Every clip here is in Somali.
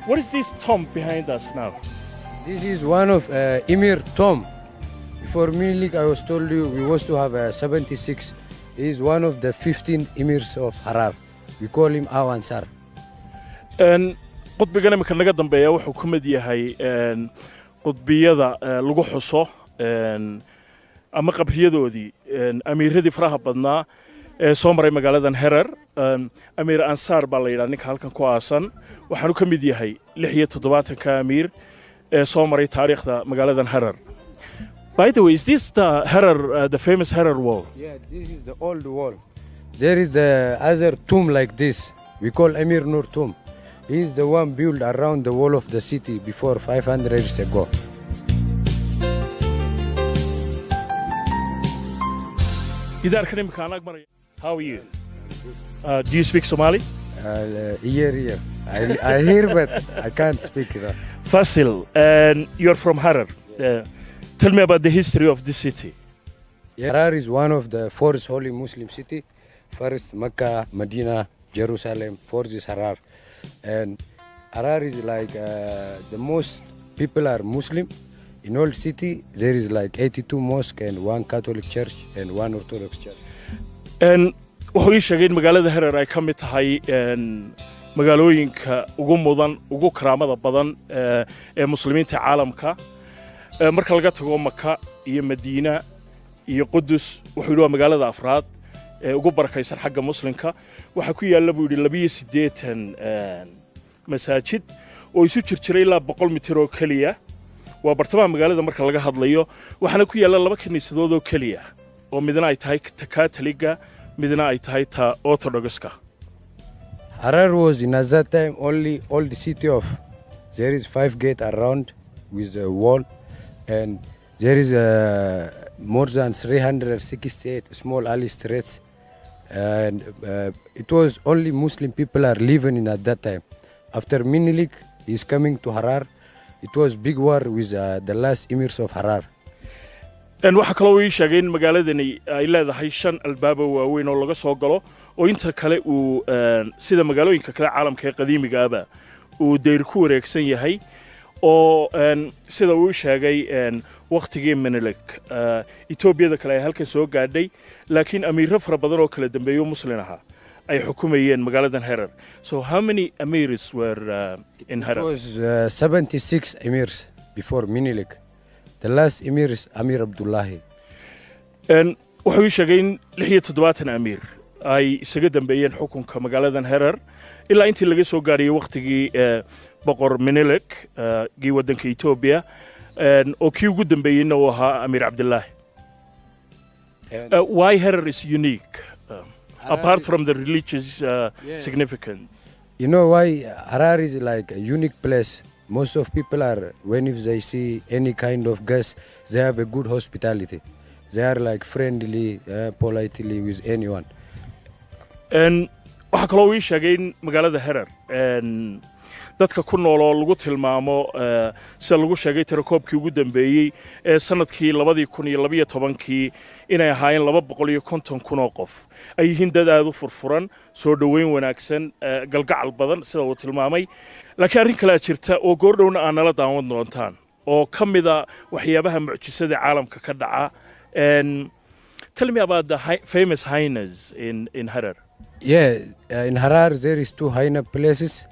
What is this tomb behind us now? This is one of Emir tomb. Before Milik, I was told you we was to have 76. He is one of the 15 emirs of Harar. We call him Awansar. qudbigan imika naga dambeeya wuxuu ka mid yahay qudbiyada lagu xuso ama qabriyadoodii amiiradii faraha badnaa ee soo maray magaaladan Herar. Amiir Ansar baa la yiraahdaa ninka halkan ku aasan waxaanu ka mid yahay 76 ka amiir ee soo maray taariikhda magaaladan Herar. By the way, is this the Herar, the famous Herar wall? Yeah, this is the old wall. There is the other tomb like this. We call Amir Nur tomb. He is the one built around the wall of the city before 500 years ago. How are you? Do you speak Somali? Yeah. I hear, but I can't speak it. Fasil, and you're from Harar. Tell me about the history of this city. Harar is one of the four holy Muslim cities. First, Mecca, Medina, Jerusalem. Fourth is Harar. And Harar is like the most people are Muslim. In all city, there is like 82 mosques and one Catholic church and one Orthodox church. And wuxuu ii sheegay in magaalada Herar ay ka mid tahay magaalooyinka ugu mudan ugu karaamada badan ee muslimiinta caalamka. Marka laga tago Makka iyo Madiina iyo Qudus wuxuu yidhi waa magaalada afraad ee ugu barakaysan xagga muslimka. Waxa ku yaala buu yidhi 82 masaajid oo isu jirjiray ilaa 100 mitir oo kaliya. waa bartamaha magaalada marka laga hadlayo waxaana ku yaala laba kaniisadood oo kaliya oo midna ay tahay ta Catholic-ga midna ay tahay ta Orthodox-ka. Harar was in that time only old city of there is 5 gate around with a wall and there is more than 368 small alley streets and it was only Muslim people are living in at that time. After Minilik is coming to Harar, it was big war with the last emirs of Harar. And waxa kale oo ii sheegay in magaaladani ay leedahay 5 albaab oo waaweyn oo laga soo galo oo inta kale uu sida magaalooyinka kale caalamka ee qadiimiga ah uu deer ku wareegsan yahay oo sida uu sheegay waqtigii Menelik Ethiopia kale ay halkan soo gaadhay laakiin amiiro fara badan oo kala dambeeyo muslim aha ay xukumayeen magaaladan Herar. So how many emirs were in Herar? It was 76 emirs before Menelik. The last emir is Amir Abdullahi. And wuxuu sheegay in 76 amiir ay isaga dambeeyeen xukunka magaaladan Herar ilaa intii laga soo gaariyay waqtigii boqor Menelik gii wadanka Ethiopia oo kii ugu dambeeyayna uu ahaa Amir Abdullahi. Why Herar is unique apart from the religious significance? You know why Harar is like a unique place? Most of people are, when if they see any kind of guest, they have a good hospitality. They are like friendly, politely with anyone. And waxa kale oo ii sheegay in magaalada Herar dadka ku nool oo lagu tilmaamo sida lagu sheegay tirakoobkii ugu dambeeyay ee sanadkii 2012kii inay ahaayeen 250,000 oo qof ay yihiin dad aad u furfuran soo dhaweyn wanaagsan galgacal badan sida uu tilmaamay laakiin arrin kale jirta oo goordhowna aan nala daawan doontaan oo kamida waxyaabaha mucjisada caalamka ka dhaca. Tell me about the famous hyenas in Harar. Yeah, in Harar there is 2 hyena places.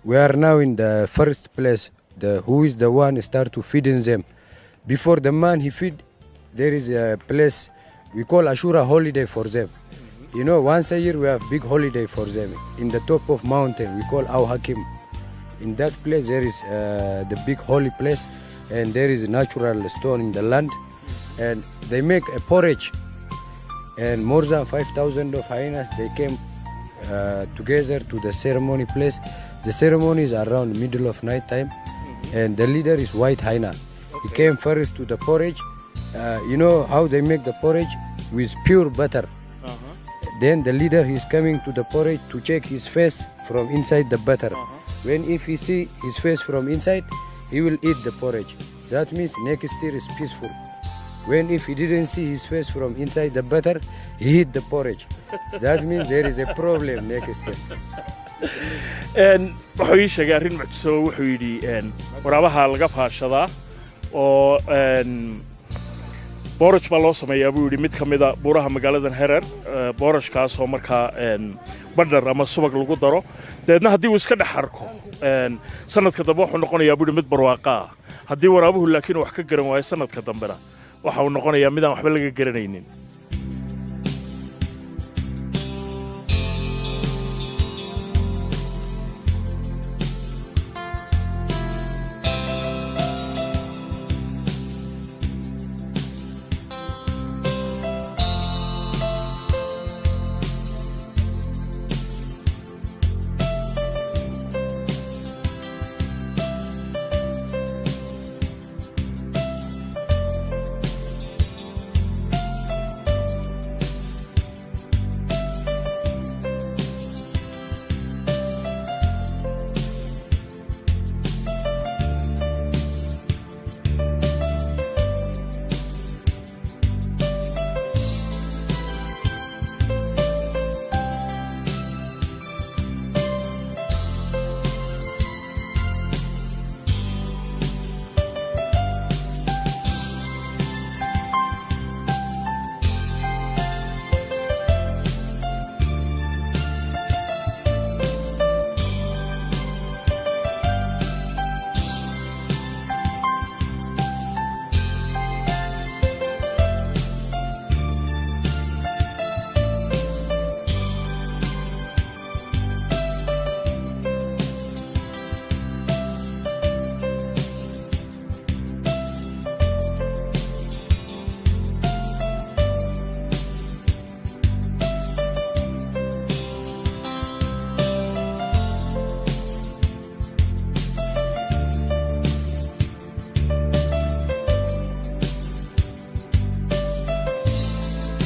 We are now in the first place. Who is the one start to feeding them. Before the man he feed, there is a place we call Ashura holiday for them. You know, once a year we have big holiday for them. In the top of mountain we call Au Hakim. In that place there is the big holy place and there is a natural stone in the land and they make a porridge and more than 5,000 of hyenas they came together to the ceremony place. The ceremony is around middle of night time and the leader is white hyena. He came first to the porridge. You know how they make the porridge? With pure butter. Then the leader is coming to the porridge to check his face from inside the butter. When if he see his face from inside, he will eat the porridge. That means next year is peaceful. When if he didn't see his face from inside the butter, he eat the porridge. That means there is a problem next year. wuxuu ii sheegay arrin mucjiso wuxuu yidhi waraabaha laga faashadaa oo booraj baa loo sameeyaa buu yidhi mid ka mida buuraha magaaladan Herer boorajkaasoo markaa badhar ama subag lagu daro deedna haddii uu iska dhex arko sanadka dambe wuxuu noqonayaa buu yidhi mid barwaaqa ah haddii waraabuhu laakiin wax ka garan waayo sanadka dambena waxa uu noqonayaa midaan waxba laga garanaynin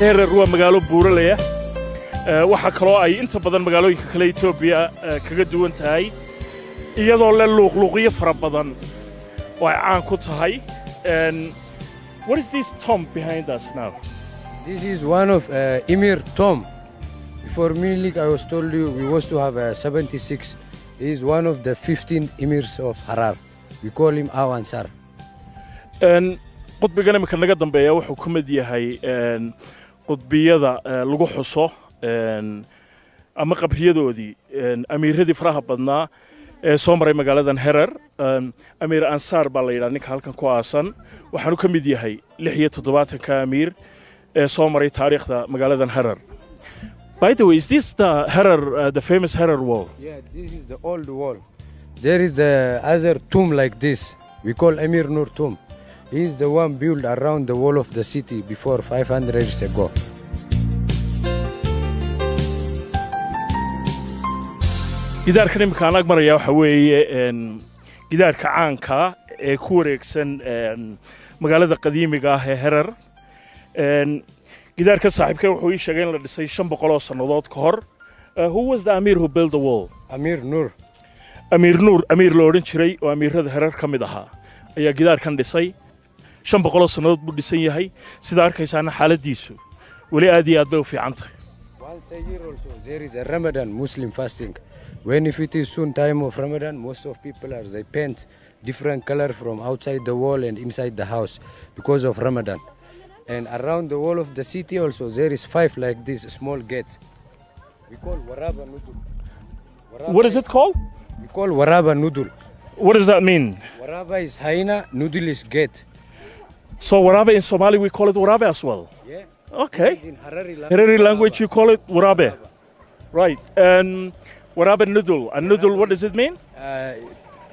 Herer waa magaalo buuralaya waxa kaloo ay inta badan magaalooyinka kale Ethiopia kaga duwan tahay iyadoo la luuqluuqiyo fara badan oo ay caan ku tahay what is this tomb behind us now? This is one of Emir tomb. Before Menelik, I was told you we was to have 76. He is one of the 15 emirs of Harar. We call him Awansar. qudbigana marka naga dambeeya wuxuu ka mid yahay qudbiyada lagu xuso ama qabriyadoodii amiiradii faraha badnaa ee soo maray magaaladan Herer amiir Ansar baa la yiraahdaa ninka halkan ku aasan waxaanu ka mid yahay 76 ka amiir ee soo maray taariikhda magaaladan Herer. By the way, is this the Herer the famous Herer wall? Yeah, this is the old wall. There is the other tomb like this. We call Emir Nur tomb. He is the one built around the wall of the city before 500 years ago. gidaarkan imika aan agmaraya waxa weeye gidaarka caanka ee ku wareegsan magaalada qadiimiga ah ee Herer gidaarka saaxiibka wuxuu ii sheegay in la dhisay 500 oo sanadood ka hor. Who was the Amir who built the wall? Amir Nur. Amir la oran jiray oo amiirada Herer ka mid ahaa ayaa gidaarkan dhisay 500 sanadood buu dhisan yahay sida arkaysaana xaaladiisu wali aad iyo aad bay u fiican tahay. Once a year also there is a Ramadan Muslim fasting. When if it is soon time of Ramadan, most of people are they paint different color from outside the wall and inside the house because of Ramadan. And around the wall of the city also there is 5 like this small gates. We call Waraba Nudul. What is it called? We call Waraba Nudul. What does that mean? Waraba is Haina, Nudul is gate. So Warabe in Somali we call it Warabe as well. Yeah. Okay. This is in Harari language you call it Warabe. Right. And Warabe Nudul. And Nudul, what does it mean?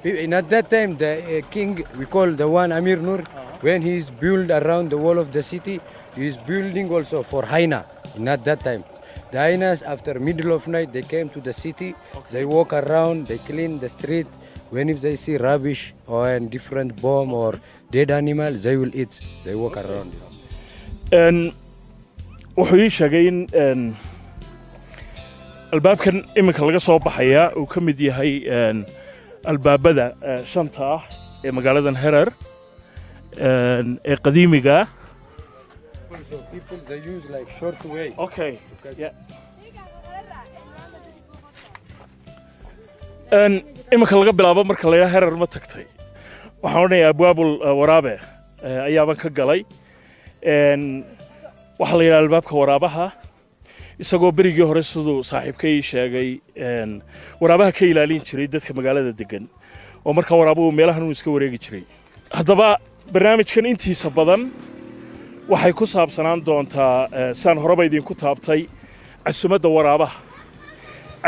In at that time the king we call the one Amir Nur when he is built around the wall of the city he is building also for Haina. In at that time the Hainas after middle of night they came to the city. They walk around, they clean the street. When if they see rubbish or different bomb or dead animal they will eat. They walk around. And wuxuu ii sheegay in albaabkan iminka laga soo baxaya uu ka mid yahay albaabada shanta ah ee magaaladan Herer ee qadiimiga. So people they use like short way. Okay. Yeah. iminka laga bilaabo marka la yidhaha herar ma tagtay waxaan odhanayaa abwaabul waraabe ayaaban ka galay waxaa la yidhaha albaabka waraabaha isagoo berigii hore siduu saaxiibkay sheegay waraabaha ka ilaalin jiray dadka magaalada degan oo markaa waraabuhu meelahan uu iska wareegi jiray haddaba barnaamijkan intiisa badan waxay ku saabsanaan doontaa saan horeba idinku taabtay casumadda waraabaha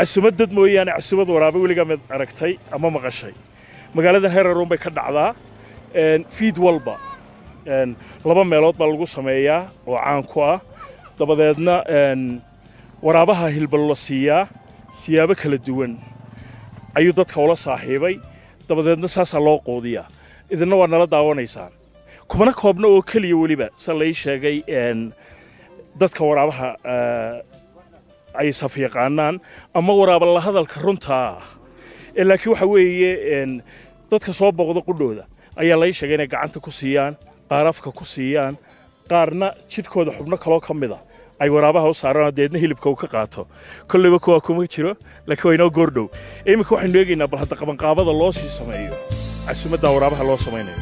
casumad dad mooyaane casumad waraabe weligaa mid aragtay ama maqashay magaaladan heraruun bay ka dhacdaa fiid walba laba meelood baa lagu sameeyaa oo caan ku ah dabadeedna waraabaha hilbal la siiyaa siyaabo kala duwan ayuu dadka ula saaxiibay dabadeedna saasaa loo qoodiyaa idinna waa nala daawanaysaan kumana koobna oo keliya weliba sa lay sheegay dadka waraabaha ay safyaqaanaan ama waraaba la hadalka runtaa laakiin waxa weeye dadka soo booqda qudhooda ayaa lay sheegay inay gacanta ku siiyaan qaarafka ku siiyaan qaarna jidhkooda xubno kaloo ka mid a ay waraabaha u saaraan deedna hilibka uu ka qaato kollayba kuwaa kuma jiro laakiin waa inoo goordhow iminka waxaynu eegaynaa bal hadda qabanqaabada loo sii sameeyo casumadda waraabaha loo samaynayo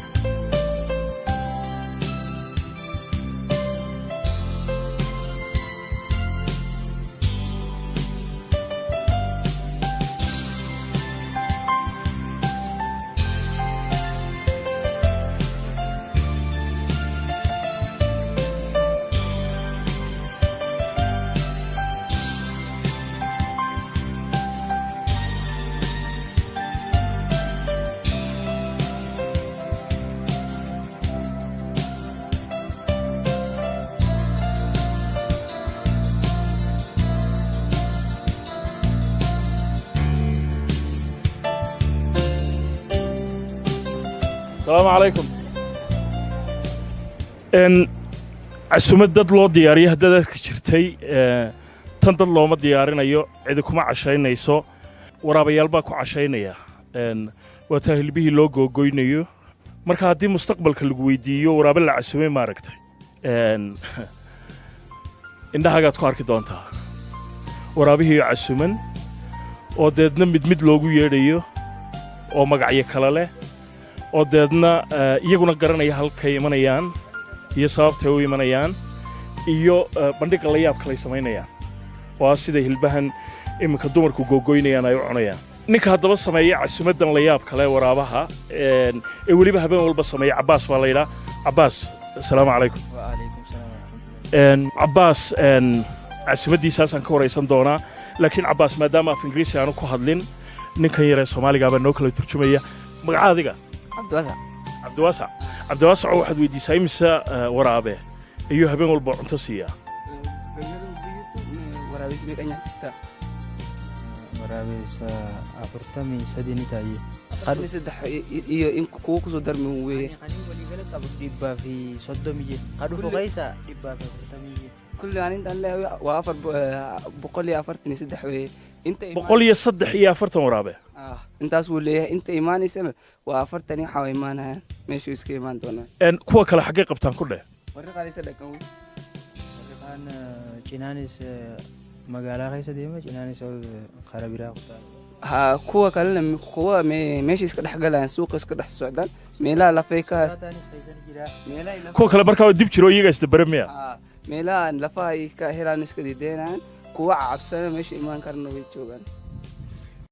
السلام عليكم عسومد dad loo diyaariyo hadda ka jirtay tan dad looma diyaarinayo cid kuma cashaynayso waraabayaal baa ku cashaynaya waa taa hilbihii loo googoynayo marka haddii mustaqbalka lagu weydiiyo waraaba la casumay ma aragtay indhahagaad ku arki doontaa waraabihii casuman oo deedna mid loogu yeedhayo oo magacyo kale leh oo deedna iyaguna garanaya halkay imanayaan iyo sababtay u imanayaan iyo bandhiga la yaab kale samaynayaan waa sida hilbahan iminka dumarku googoynayaan ay u cunayaan ninka haddaba sameeya casumadan la yaab kale waraabaha weliba habeen walba sameeya Cabbaas baa la yidhaa Cabbaas assalaamu calaykum وعليكم السلام ورحمة الله Cabbaas casumaddiisaasaan ka waraysan doonaa laakiin Cabbaas maadaama af Ingiriisi aanu ku hadlin ninkan yaree Soomaaliga baa noo kala turjumaya magaca adiga عبد الواسع عبد الواسع waxaad weydiisay imisa waraabe iyo habeen walba cunto siiya waraabis bay kanya kasta waraabis afartami sadini tayi qarni saddex iyo in kuwa ku soo darmi weeye qani waliba qab dibba fi sodomiye qadu fuqaysa dibba fi afartamiye kulli aan intaan leeyahay waa 443 weeye inta 143 waraabe intaas wuu leeyahay inta iimaanaysana waa 40 waxa ay iimaanayaan meeshu iska iimaan doonaan kuwa kale xagee qabtaan ku dheh warqaalisa dhakan warqaan jinaanis magaala qaysa deema jinaanis oo qarabira ha kuwa kalena kuwa meesha iska dhaxgalaan suuqa iska dhax socdaan meelaha lafay ka kuwa kale markaa dib jiro iyaga isda baramiya meelaha lafaha ay ka helaan iska diideenaan kuwa cabsana meesha iimaan karna way joogaan